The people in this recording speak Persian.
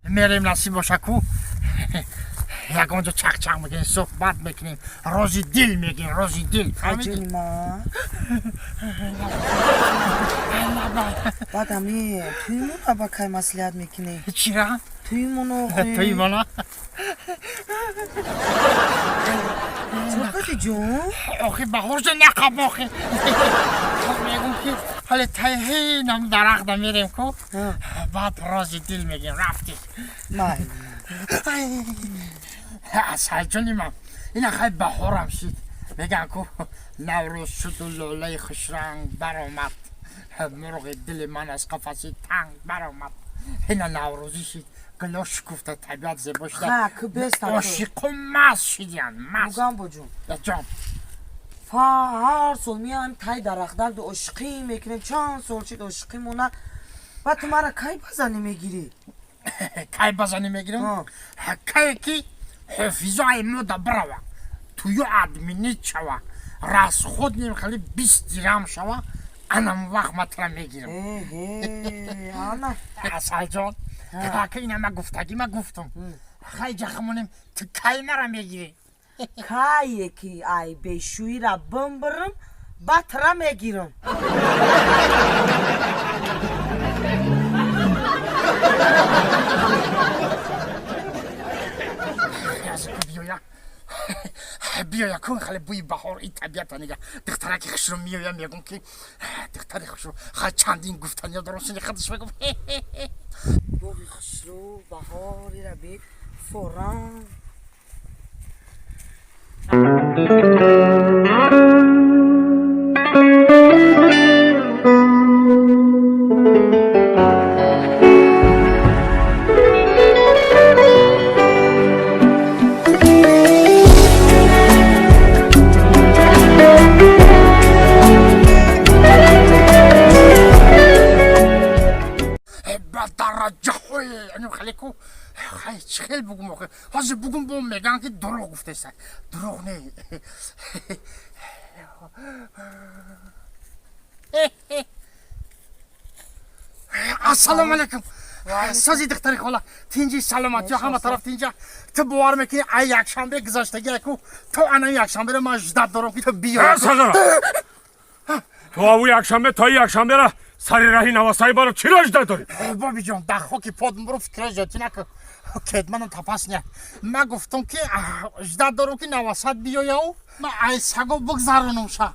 میریم نصیب باشه کو یک اونجا چک چک میکنیم صحبت میکنیم روزی دل میگیم روزی دل جونی ما بعد همی تویمون با که مسئولیت میکنی چی را؟ تویمونو تویمونو چوکتی جون آخی بخورش نقب آخی میگم که حالا تایهی نم درخت میریم کو بعد روزی دل میگیم رفتی مای اصلا جونی من اینا خیلی بخورم شید میگن که نوروز شد و لاله خوش رنگ برآمد مرغ دل من از قفسی تنگ برآمد اینا نوروزی شید گلاش گفته طبیعت زیبا شده که بست عاشق و مست شدین مست مگم با جون جان هر سال میایم تای درختر دو عشقی میکنیم چند سال شد عشقی مونه و تو مرا کی بزنی میگیری کی بزنی میگیرم کی کی حفیظای مودا بروا توی ادمینی چوا راست خود نمیخوای 20 درهم شوا انم وقت مطرح میگیرم آنا اصل جان که اینا ما گفتگی ما گفتم خیلی جخمونیم تو کی مرا میگیری که یکی ای بشوی را بمبرم بطره میگیرم بیا کن خاله بوی بهار این طبیعت نگه دختره که خشرو میایم میگم که دختره خشرو خیلی چندین گفتنی درست نی خودش بگم بوی خشرو بهاری را بی فوران خالیکو خیلی چخیل بگم آخه حاضر بگم با میگن که دروغ گفته است دروغ نه السلام علیکم سازی دختری خاله تینجی سلامتی همه طرف تینجا تو باور میکنی ای یک شنبه گذاشتگی کو تو انا یک شنبه رو ما جدت دارم که تو بیا تو او یک شنبه تا یک شنبه را سری راهی نواسایی برو چی را اجده داری؟ بابی جان در خاکی پادم برو فکر جاتی نکن کدمانم تپاس نه ما گفتم که اجده دارم که نواسات بیایا و ما ای سگو بگذارونم شا